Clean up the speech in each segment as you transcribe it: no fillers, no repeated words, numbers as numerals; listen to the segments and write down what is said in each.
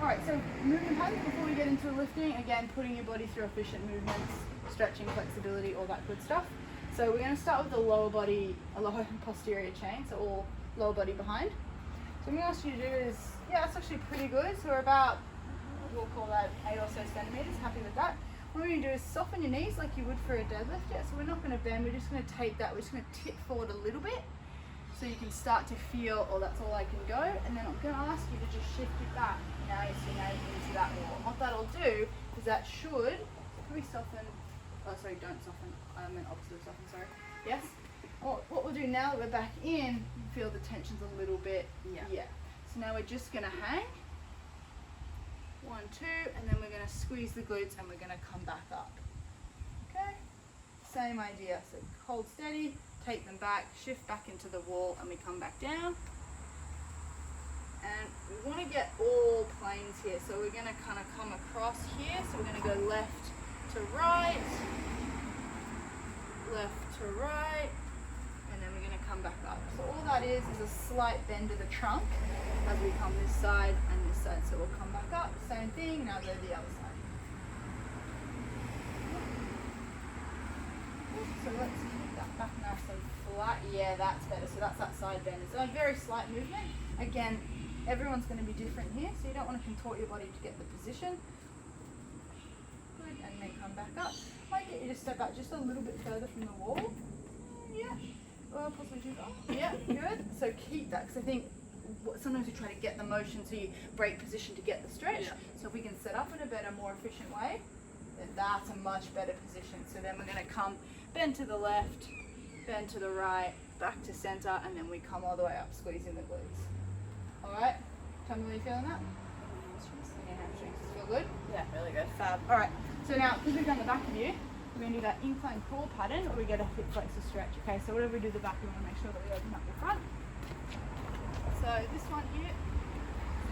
All right, so movement patterns before we get into lifting, again, putting your body through efficient movements, stretching, flexibility, all that good stuff. So we're going to start with the lower body, a lower posterior chain, so all lower body behind. So what I'm going to ask you to do is, yeah, that's actually pretty good. So we're about, we'll call that 8 or so centimeters, happy with that. What we're going to do is soften your knees like you would for a deadlift. Yeah, so we're not going to bend, we're just going to take that, we're just going to tip forward a little bit so you can start to feel, oh, that's all I can go. And then I'm going to ask you to just shift it back. Now you're seeing into that wall. What that'll do is that should, can we soften? Oh, sorry, don't soften. I meant opposite of soften, sorry. Yes? What we'll do now that we're back in, feel the tension's a little bit, yeah. So now we're just going to hang. 1, 2, and then we're going to squeeze the glutes and we're going to come back up. Okay? Same idea. So hold steady, take them back, shift back into the wall, and we come back down. And we want to get all planes here. So we're going to kind of come across here. So we're going to go left to right, and then we're going to come back up. So all that is a slight bend of the trunk as we come this side and this side. So we'll come back up, same thing, now go to the other side. So let's keep that back nice and flat. Yeah, that's better. So that's that side bend. It's a very slight movement. Again, everyone's going to be different here, so you don't want to contort your body to get the position. Good, and then come back up. Might get you to step out just a little bit further from the wall. Yeah. Or possibly too far. Yeah, good. So keep that, because I think sometimes we try to get the motion so you break position to get the stretch. Yeah. So if we can set up in a better, more efficient way, then that's a much better position. So then we're going to come, bend to the left, bend to the right, back to center, and then we come all the way up, squeezing the glutes. All right, tell me what you're feeling that? Your hamstrings feel good? Yeah, really good. Fab. All right, so now, because we've done the back of you, we're going to do that incline crawl pattern, or we get a hip flexor stretch. Okay, so whatever we do the back, we want to make sure that we open up the front. So this one here,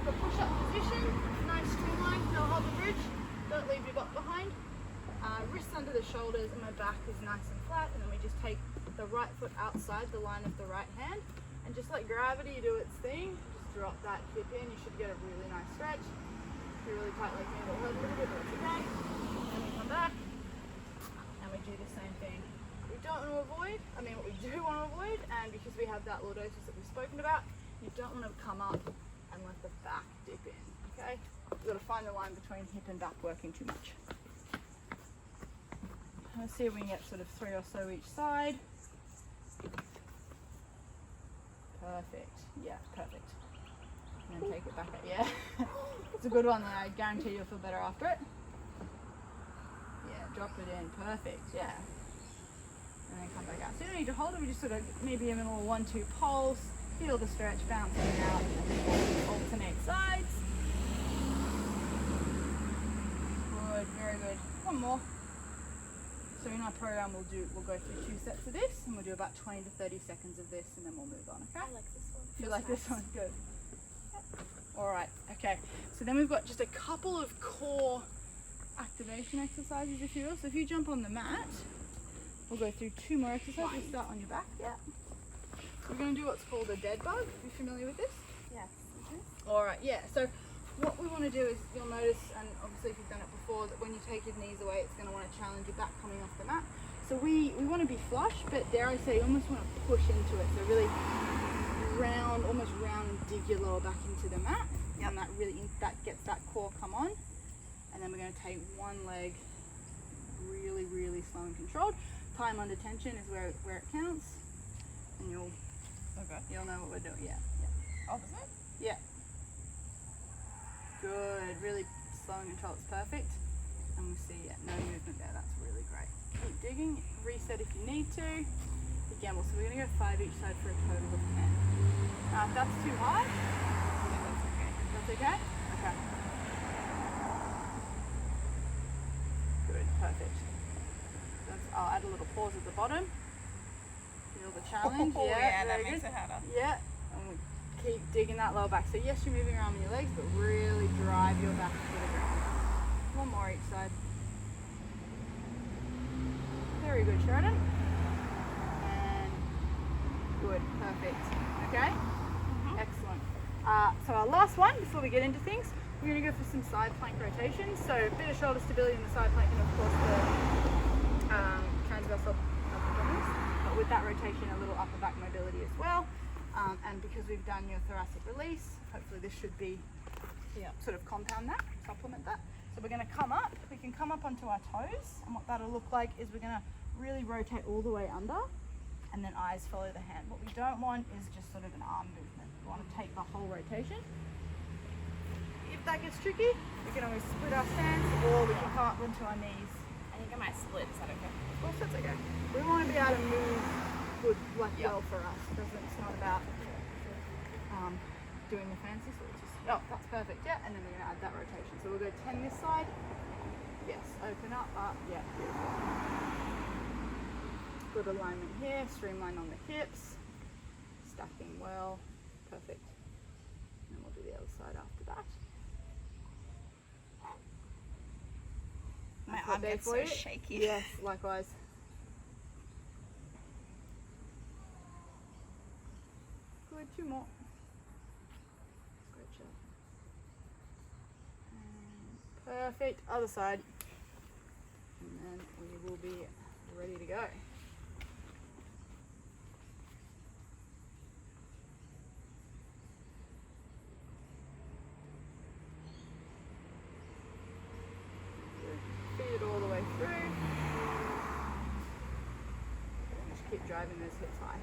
the push-up position, nice streamline, no hold the bridge, don't leave your butt behind. Wrists under the shoulders, and my back is nice and flat, and then we just take the right foot outside the line of the right hand, and just let gravity do its thing. Just drop that hip in, you should get a really nice stretch. If you're really tight like me, it'll hurt a little bit, but it's okay. And we come back, and we do the same thing. We don't want to avoid, what we do want to avoid, and because we have that lordosis that we've spoken about, you don't want to come up and let the back dip in, okay? You've got to find the line between hip and back working too much. Let's see if we can get sort of 3 or so each side. Perfect. Yeah, perfect. And then take it back up. Yeah. It's a good one though. I guarantee you'll feel better after it. Yeah, drop it in. Perfect. Yeah. And then come back out. So you don't need to hold it. We just sort of maybe a little 1-2 pulse. Feel the stretch bouncing out. And then alternate sides. Good. Very good. One more. So in our program we'll go through 2 sets of this, and we'll do about 20 to 30 seconds of this, and then we'll move on, okay? I like this one. You like this one? Good. Alright, okay. So then we've got just a couple of core activation exercises, if you will. So if you jump on the mat, we'll go through 2 more exercises. We'll start on your back. Yeah. We're going to do what's called a dead bug. Are you familiar with this? Yes. Alright, yeah. So what we want to do is, you'll notice, and obviously if you've done it before, that when you take your knees away, it's going to want to challenge your back coming off the mat. So we want to be flush, but dare I say, you almost want to push into it. So really round, almost round and dig your lower back into the mat. Yep. And that gets that core come on. And then we're going to take one leg really, really slow and controlled. Time under tension is where it counts. And you'll know what we're doing. Yeah. Opposite? Yeah. Good, really slow and control, it's perfect. And we see, no movement there, that's really great. Keep digging, reset if you need to. Again, so we're going to go 5 each side for a total of 10. Now if that's too high, that's okay. That's okay? Okay. Good, perfect. I'll add a little pause at the bottom. Feel the challenge. Oh, yeah, that very makes good. it harder. Yeah. And we keep digging that lower back. So yes, you're moving around with your legs, but really drive your back to the ground. One more each side. Very good, Sheridan. And good, perfect. Okay? Excellent. So our last one, before we get into things, we're going to go for some side plank rotations. So a bit of shoulder stability in the side plank, and of course the transversal abdominis, but with that rotation, a little upper back mobility as well. And because we've done your thoracic release, hopefully this should be sort of compound that, supplement that. So we're going to come up, we can come up onto our toes, and what that'll look like is we're going to really rotate all the way under, and then eyes follow the hand. What we don't want is just sort of an arm movement. We want to take the whole rotation. If that gets tricky, we can always split our stance, or we can come up onto our knees. I think I might split. Is that okay? Of course, that's okay. We want to be able to move good, well for us. It's not about doing the fancy sort of just, that's perfect, and then we're going to add that rotation. So we'll go 10 this side. Yes, open up, Good alignment here, streamline on the hips, stacking well, perfect. And we'll do the other side after that. My arm gets so shaky. Yes, likewise. Good, 2 more. Stretch up. And perfect, other side. And then we will be ready to go. Feed it all the way through. Just keep driving those hips high.